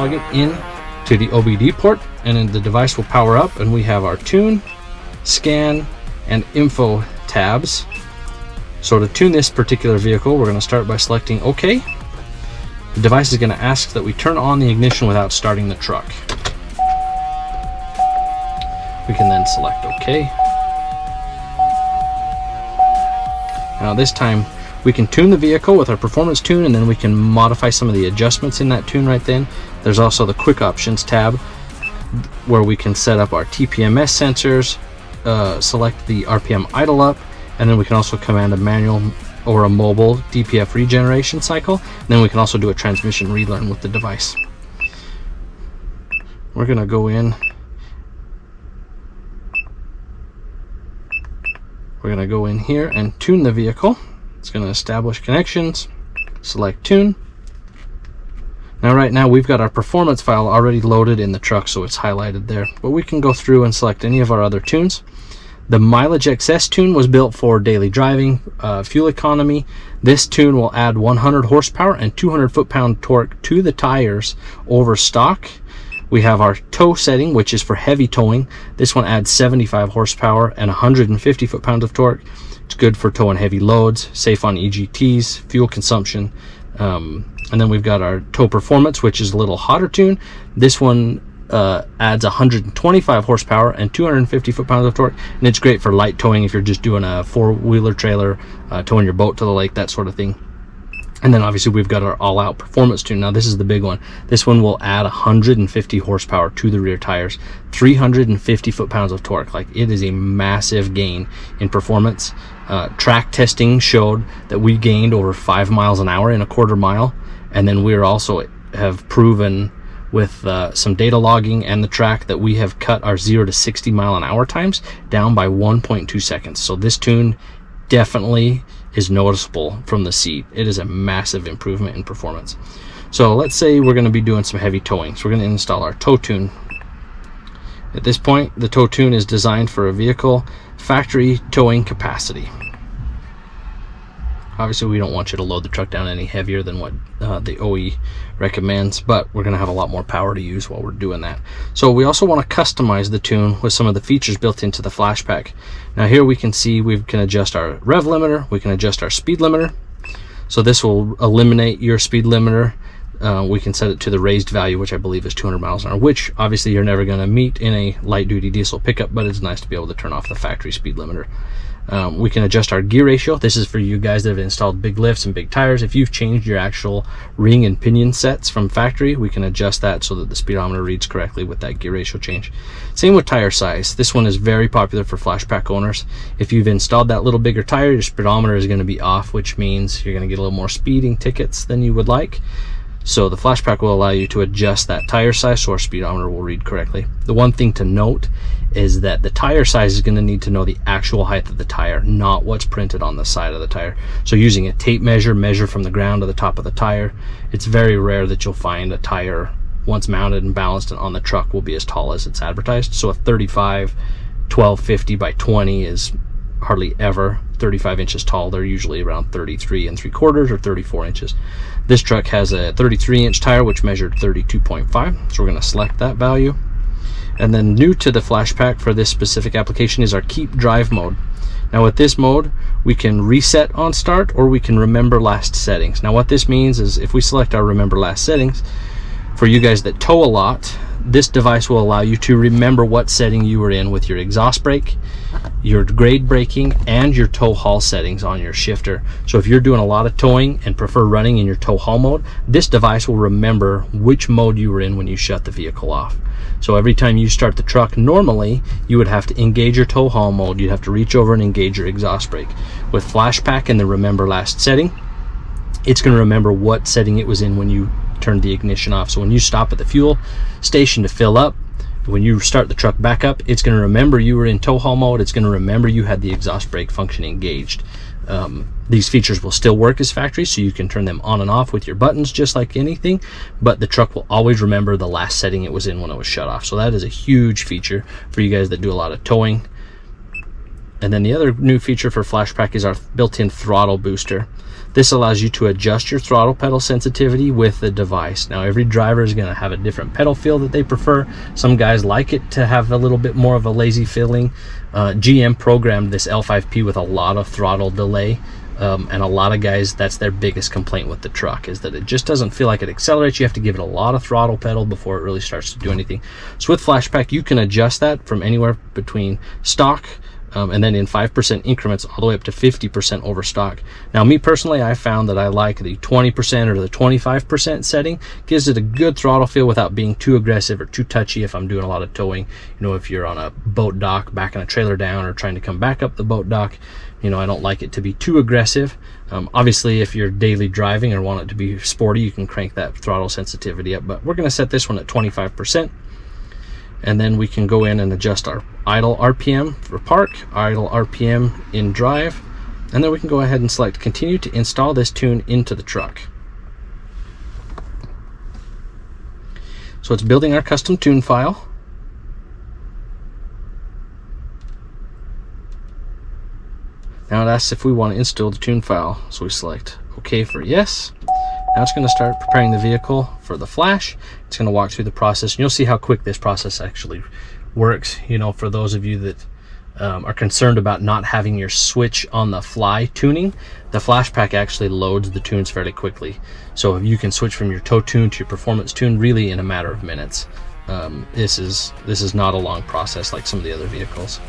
plug it in to the OBD port, and then the device will power up, and we have our tune, scan, and info tabs. So to tune this particular vehicle, we're going to start by selecting OK. The device is going to ask that we turn on the ignition without starting the truck. We can then select OK. Now this time we can tune the vehicle with our performance tune, and then we can modify some of the adjustments in that tune right then. There's also the quick options tab where we can set up our TPMS sensors, select the RPM idle up, and then we can also command a manual or a mobile DPF regeneration cycle. And then we can also do a transmission relearn with the device. We're going to go in. We're going to go in here and tune the vehicle. It's going to establish connections, select tune. Now right now we've got our performance file already loaded in the truck, so it's highlighted there, but we can go through and select any of our other tunes. The Mileage XS tune was built for daily driving, fuel economy. This tune will add 100 horsepower and 200 foot-pound torque to the tires over stock. We have our tow setting, which is for heavy towing. This one adds 75 horsepower and 150 foot-pounds of torque. It's good for towing heavy loads, safe on EGTs, fuel consumption. And then we've got our tow performance, which is a little hotter tune. This one adds 125 horsepower and 250 foot-pounds of torque, and it's great for light towing if you're just doing a four-wheeler trailer, towing your boat to the lake, that sort of thing. And then obviously we've got our all-out performance tune. Now this is the big one. This one will add 150 horsepower to the rear tires, 350 foot-pounds of torque. Like, it is a massive gain in performance. Track testing showed that we gained over 5 miles an hour in a quarter mile, and then we also have proven with some data logging and the track that we have cut our 0 to 60 mile an hour times down by 1.2 seconds. So this tune definitely is noticeable from the seat. It is a massive improvement in performance. So let's say we're going to be doing some heavy towing. So we're going to install our tow tune. At this point, the tow tune is designed for a vehicle factory towing capacity. Obviously we don't want you to load the truck down any heavier than what the OE recommends, but we're going to have a lot more power to use while we're doing that. So we also want to customize the tune with some of the features built into the Flashpaq. Now here we can see we can adjust our rev limiter, we can adjust our speed limiter. So this will eliminate your speed limiter. We can set it to the raised value, which I believe is 200 miles an hour, which obviously you're never going to meet in a light duty diesel pickup, but it's nice to be able to turn off the factory speed limiter. We can adjust our gear ratio. This is for you guys that have installed big lifts and big tires. If you've changed your actual ring and pinion sets from factory, we can adjust that so that the speedometer reads correctly with that gear ratio change. Same with tire size. This one is very popular for Flashpaq owners. If you've installed that little bigger tire, your speedometer is going to be off, which means you're going to get a little more speeding tickets than you would like. So the Flashpaq will allow you to adjust that tire size so our speedometer will read correctly. The one thing to note is that the tire size is going to need to know the actual height of the tire, not what's printed on the side of the tire. So using a tape measure from the ground to the top of the tire. It's very rare that you'll find a tire, once mounted and balanced and on the truck, will be as tall as it's advertised. So a 35 1250 by 20 is hardly ever 35 inches tall. They're usually around 33 3/4 or 34 inches. This truck has a 33-inch tire which measured 32.5, so we're going to select that value. And then new to the Flashpaq for this specific application is our keep drive mode. Now with this mode, we can reset on start, or we can remember last settings. Now what this means is if we select our remember last settings, for you guys that tow a lot, this device will allow you to remember what setting you were in with your exhaust brake, your grade braking, and your tow haul settings on your shifter. So if you're doing a lot of towing and prefer running in your tow haul mode, this device will remember which mode you were in when you shut the vehicle off. So every time you start the truck, normally you would have to engage your tow haul mode. You'd have to reach over and engage your exhaust brake. With Flashpaq and the remember last setting, it's going to remember what setting it was in when you turned the ignition off. So when you stop at the fuel station to fill up, when you start the truck back up, it's going to remember you were in tow haul mode. It's going to remember you had the exhaust brake function engaged. These features will still work as factory, so you can turn them on and off with your buttons just like anything, but the truck will always remember the last setting it was in when it was shut off. So that is a huge feature for you guys that do a lot of towing. And then the other new feature for Flashpaq is our built-in throttle booster. This allows you to adjust your throttle pedal sensitivity with the device. Now, every driver is going to have a different pedal feel that they prefer. Some guys like it to have a little bit more of a lazy feeling. GM programmed this L5P with a lot of throttle delay, and a lot of guys, that's their biggest complaint with the truck, is that it just doesn't feel like it accelerates. You have to give it a lot of throttle pedal before it really starts to do anything. So with Flashpaq, you can adjust that from anywhere between stock and then in 5% increments all the way up to 50% over stock. Now, me personally, I found that I like the 20% or the 25% setting. Gives it a good throttle feel without being too aggressive or too touchy if I'm doing a lot of towing. You know, if you're on a boat dock, backing a trailer down, or trying to come back up the boat dock, you know, I don't like it to be too aggressive. Obviously, if you're daily driving or want it to be sporty, you can crank that throttle sensitivity up, but we're going to set this one at 25%. And then we can go in and adjust our idle RPM for park, idle RPM in drive, and then we can go ahead and select continue to install this tune into the truck. So it's building our custom tune file. Now it asks if we want to install the tune file, so we select OK for yes. Now it's going to start preparing the vehicle for the flash. It's going to walk through the process, and you'll see how quick this process actually works. You know, for those of you that are concerned about not having your switch on the fly tuning, the Flashpaq actually loads the tunes fairly quickly. So you can switch from your tow tune to your performance tune really in a matter of minutes. This is not a long process like some of the other vehicles.